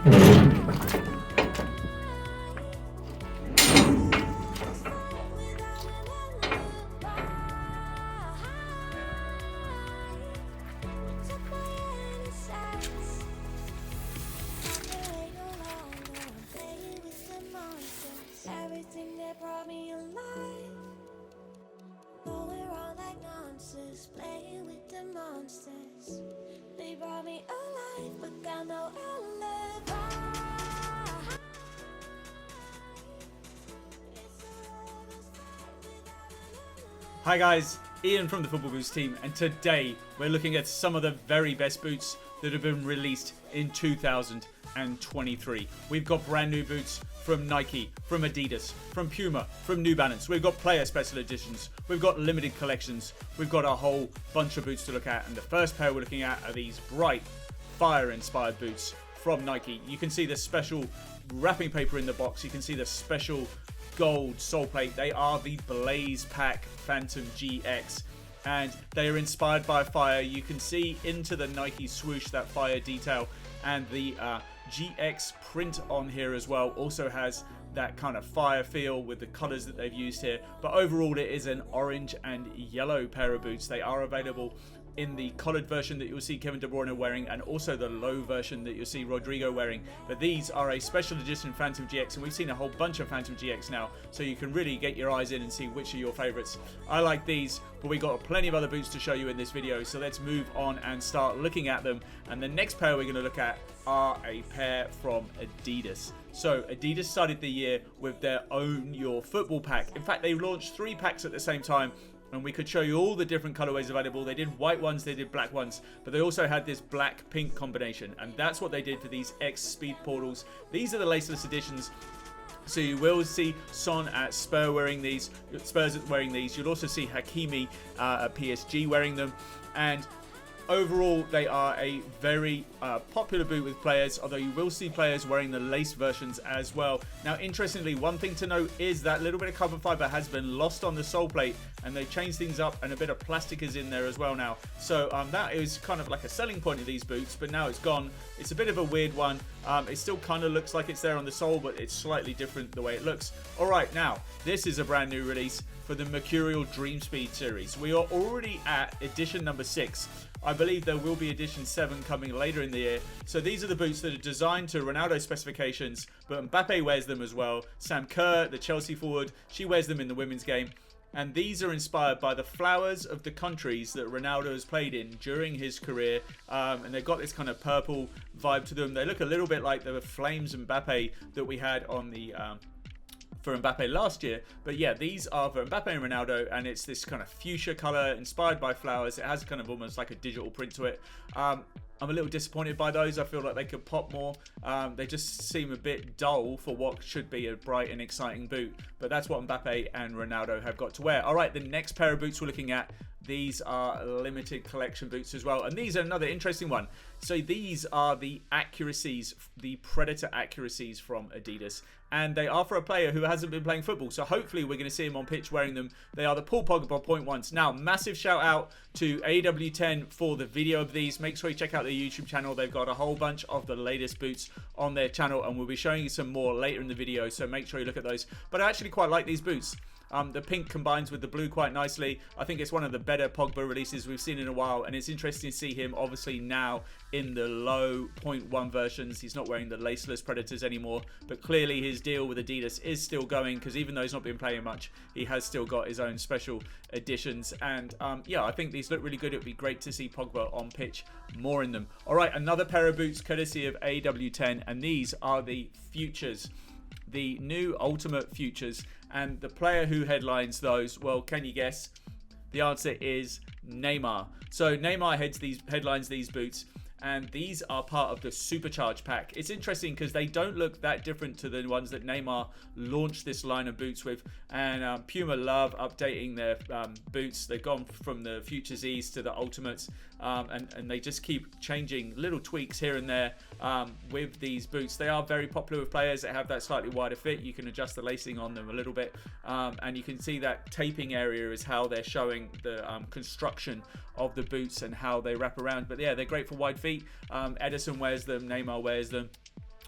Everything that brought me alive. Though we're all like monsters, playing with the monsters. They brought me alive, but got no alibi. Hi guys, Ian from the Football Boots team, and today we're looking at some of the very best boots that have been released in 2023. We've got brand new boots from Nike, from Adidas, from Puma, from New Balance. We've got player special editions. We've got limited collections. We've got a whole bunch of boots to look at. And the first pair we're looking at are these bright, fire-inspired boots from Nike. You can see the special wrapping paper in the box. You can see the special gold sole plate. They are the Blaze Pack Phantom GX. And they are inspired by fire. You can see into the Nike swoosh, that fire detail, and the GX print on here as well also has that kind of fire feel with the colors that they've used here. But overall it is an orange and yellow pair of boots. They are available in the collared version that you'll see Kevin De Bruyne wearing, and also the low version that you'll see Rodrigo wearing. But these are a special edition Phantom GX, and we've seen a whole bunch of Phantom GX now, so you can really get your eyes in and see which are your favorites. I like these, but we got plenty of other boots to show you in this video, so let's move on and start looking at them. And the next pair we're going to look at are a pair from Adidas. So Adidas started the year with their Own Your Football pack. In fact, they launched 3 packs at the same time, and we could show you all the different colorways available. They did white ones, they did black ones, but they also had this black-pink combination, and that's what they did for these X Speed Portals. These are the laceless editions. So you will see Son at Spurs wearing these. You'll also see Hakimi at PSG wearing them, and overall, they are a very popular boot with players, although you will see players wearing the lace versions as well. Now, interestingly, one thing to note is that little bit of carbon fiber has been lost on the sole plate, and they've changed things up, and a bit of plastic is in there as well now. So that is kind of like a selling point of these boots, but now it's gone. It's a bit of a weird one. It still kind of looks like it's there on the sole, but it's slightly different the way it looks. All right, now, this is a brand new release for the Mercurial Dream Speed series. We are already at edition number 6. I believe there will be edition 7 coming later in the year. So these are the boots that are designed to Ronaldo specifications, but Mbappe wears them as well. Sam Kerr, the Chelsea forward, she wears them in the women's game. And these are inspired by the flowers of the countries that Ronaldo has played in during his career. And they've got this kind of purple vibe to them. They look a little bit like the Flames Mbappe that we had on the for Mbappe last year. But yeah, these are for Mbappe and Ronaldo, and it's this kind of fuchsia color inspired by flowers. It has kind of almost like a digital print to it. I'm a little disappointed by those. I feel like they could pop more. They just seem a bit dull for what should be a bright and exciting boot, but that's what Mbappe and Ronaldo have got to wear. All right, the next pair of boots we're looking at, these are limited collection boots as well, and these are another interesting one. So these are the accuracies, the Predator accuracies from Adidas, and they are for a player who hasn't been playing football, so hopefully we're going to see him on pitch wearing them. They are the Paul Pogba point ones. Now, massive shout out to AW10 for the video of these. Make sure you check out their YouTube channel. They've got a whole bunch of the latest boots on their channel, and we'll be showing you some more later in the video, so make sure you look at those. But I actually quite like these boots. The pink combines with the blue quite nicely. I think it's one of the better Pogba releases we've seen in a while, and it's interesting to see him obviously now in the low 0.1 versions. He's not wearing the laceless Predators anymore, but clearly his deal with Adidas is still going, because even though he's not been playing much, he has still got his own special editions. And yeah, I think these look really good. It would be great to see Pogba on pitch more in them. All right, another pair of boots courtesy of AW10, and these are the Futures, the new Ultimate Futures. And the player who headlines those, well, can you guess? The answer is Neymar. So Neymar headlines these boots, and these are part of the Supercharge pack. It's interesting because they don't look that different to the ones that Neymar launched this line of boots with. And Puma love updating their boots. They've gone from the Futures E's to the Ultimates, and they just keep changing little tweaks here and there with these boots. They are very popular with players that have that slightly wider fit. You can adjust the lacing on them a little bit, and you can see that taping area is how they're showing the construction of the boots and how they wrap around. But yeah, they're great for wide feet. Edison wears them, Neymar wears them.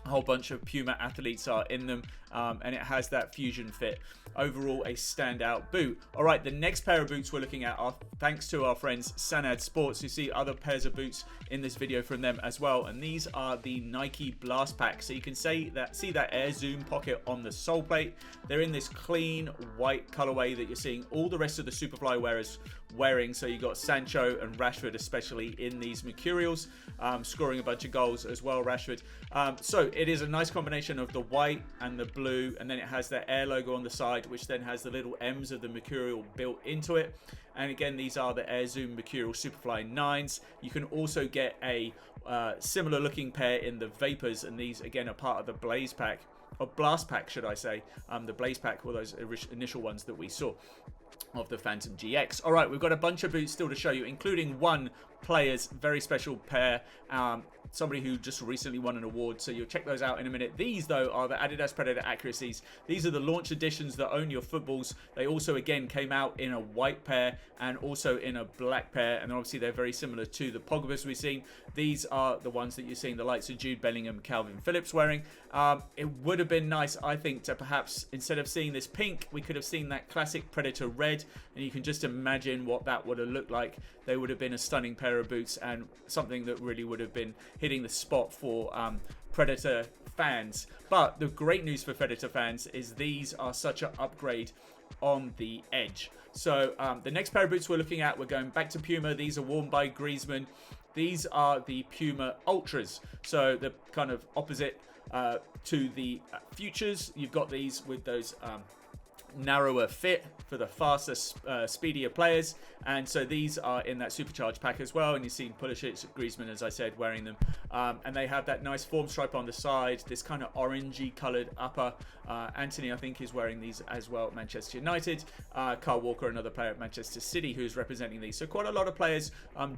A whole bunch of Puma athletes are in them, and it has that fusion fit. Overall, a standout boot. All right, the next pair of boots we're looking at are thanks to our friends Sanad Sports. You see other pairs of boots in this video from them as well, and these are the Nike Blast Pack. So you can see that air zoom pocket on the sole plate. They're in this clean white colorway that you're seeing all the rest of the Superfly wearers wearing. So you got Sancho and Rashford especially in these mercurials, scoring a bunch of goals as well, Rashford. So it is a nice combination of the white and the blue, and then it has the Air logo on the side, which then has the little M's of the mercurial built into it. And again, these are the Air Zoom Mercurial Superfly 9s. You can also get a similar looking pair in the Vapors, and these again are part of the Blaze Pack, or Blast Pack should I say. The Blaze Pack were those initial ones that we saw of the Phantom GX. All right, we've got a bunch of boots still to show you, including one player's very special pair, somebody who just recently won an award, so you'll check those out in a minute. These though are the Adidas Predator Accuracies. These are the launch editions that own your footballs. They also again came out in a white pair and also in a black pair, and obviously they're very similar to the Pogbas we've seen. These are the ones that you're seeing the likes of Jude Bellingham, Calvin Phillips wearing. It would have been nice, I think, to perhaps, instead of seeing this pink, we could have seen that classic Predator red, and you can just imagine what that would have looked like. They would have been a stunning pair of boots and something that really would have been hitting the spot for Predator fans. But the great news for Predator fans is these are such an upgrade on the edge. So the next pair of boots we're looking at, we're going back to Puma. These are worn by Griezmann. These are the Puma Ultras, so the kind of opposite to the Futures. You've got these with those narrower fit for the faster, speedier players, and so these are in that supercharged pack as well. And you've seen Pulisic, Griezmann, as I said, wearing them, and they have that nice form stripe on the side, this kind of orangey coloured upper. Anthony, I think, is wearing these as well at Manchester United. Kyle Walker, another player at Manchester City, who's representing these. So quite a lot of players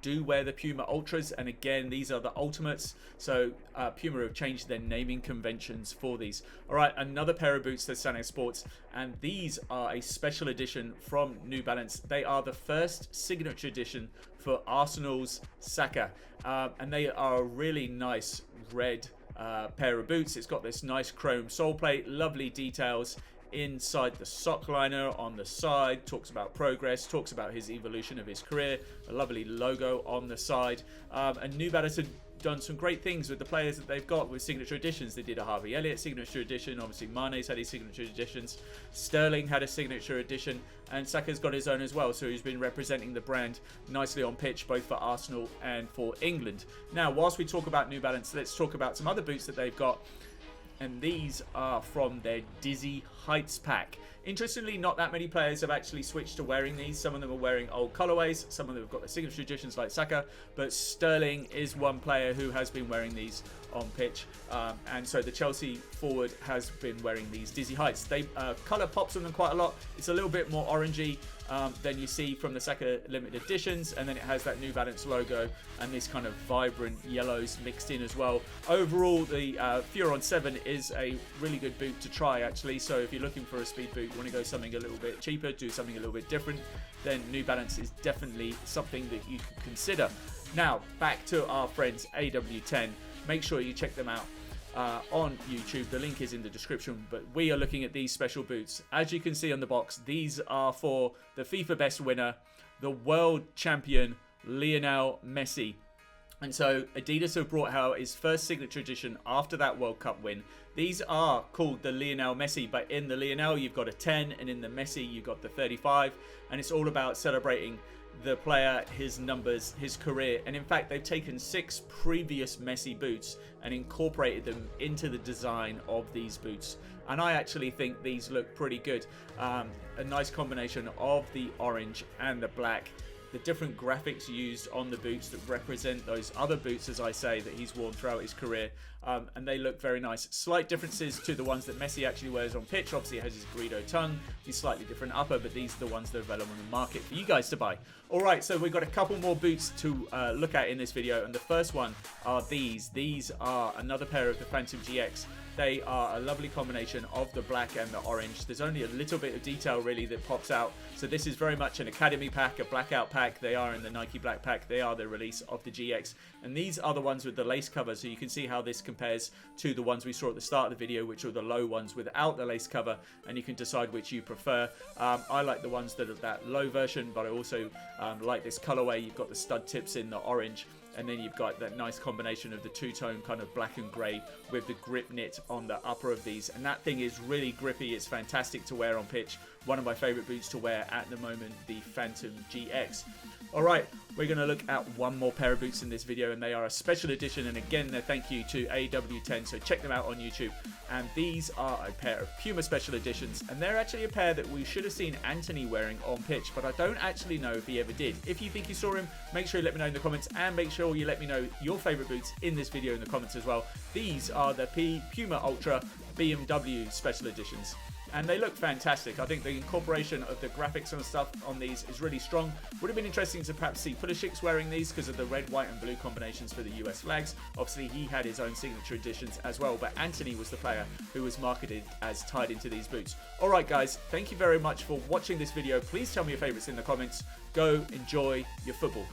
do wear the Puma Ultras, and again, these are the Ultimates. So Puma have changed their naming conventions for these. All right, another pair of boots, the Sanad Sports, and these are a special edition from New Balance. They are the first signature edition for Arsenal's Saka, and they are a really nice red pair of boots. It's got this nice chrome sole plate, lovely details inside the sock liner on the side, talks about progress, talks about his evolution of his career, a lovely logo on the side, and New Balance had done some great things with the players that they've got with signature editions. They did a Harvey Elliott signature edition, obviously Mane's had his signature editions, Sterling had a signature edition, and Saka's got his own as well, so he's been representing the brand nicely on pitch, both for Arsenal and for England. Now, whilst we talk about New Balance, let's talk about some other boots that they've got, and these are from their Dizzy Heights pack. Interestingly, not that many players have actually switched to wearing these. Some of them are wearing old colorways, some of them have got the signature editions like Saka, but Sterling is one player who has been wearing these on pitch, and so the Chelsea forward has been wearing these Dizzy Heights. They color pops on them quite a lot. It's a little bit more orangey than you see from the Saka limited editions, and then it has that New Balance logo and this kind of vibrant yellows mixed in as well. Overall, the Furon 7 is a really good boot to try, actually. So if you're looking for a speed boot, you want to go something a little bit cheaper, do something a little bit different, then New Balance is definitely something that you could consider. Now, back to our friends AW10. Make sure you check them out on YouTube. The link is in the description, but we are looking at these special boots. As you can see on the box, these are for the FIFA Best winner, the world champion Lionel Messi. And so Adidas have brought out his first signature edition after that World Cup win. These are called the Lionel Messi, but in the Lionel you've got a 10, and in the Messi you've got the 35, and it's all about celebrating the player, his numbers, his career. And in fact, they've taken 6 previous Messi boots and incorporated them into the design of these boots, and I actually think these look pretty good. A nice combination of the orange and the black, the different graphics used on the boots that represent those other boots, as I say, that he's worn throughout his career, and they look very nice. Slight differences to the ones that Messi actually wears on pitch. Obviously, he has his burrito tongue, his slightly different upper, but these are the ones that are available on the market for you guys to buy. All right, so we've got a couple more boots to look at in this video, and the first one are these. These are another pair of the Phantom GX. They are a lovely combination of the black and the orange. There's only a little bit of detail really that pops out, so this is very much an academy pack, a blackout pack. pack. They are in the Nike Black pack. They are the release of the GX. And these are the ones with the lace cover. So you can see how this compares to the ones we saw at the start of the video, which are the low ones without the lace cover. And you can decide which you prefer. I like the ones that are that low version, but I also like this colorway. You've got the stud tips in the orange. And then you've got that nice combination of the two-tone kind of black and grey with the grip knit on the upper of these. And that thing is really grippy. It's fantastic to wear on pitch. One of my favourite boots to wear at the moment, the Phantom GX. Alright, we're going to look at one more pair of boots in this video, and they are a special edition. And again, a thank you to AW10, so check them out on YouTube. And these are a pair of Puma special editions, and they're actually a pair that we should have seen Anthony wearing on pitch, but I don't actually know if he ever did. If you think you saw him, make sure you let me know in the comments, and make sure you let me know your favourite boots in this video in the comments as well. These are the Puma Ultra BMW special editions. And they look fantastic. I think the incorporation of the graphics and stuff on these is really strong. Would have been interesting to perhaps see Pulisic wearing these because of the red, white and blue combinations for the US flags. Obviously he had his own signature editions as well, but Anthony was the player who was marketed as tied into these boots. Alright guys, thank you very much for watching this video. Please tell me your favourites in the comments. Go enjoy your football.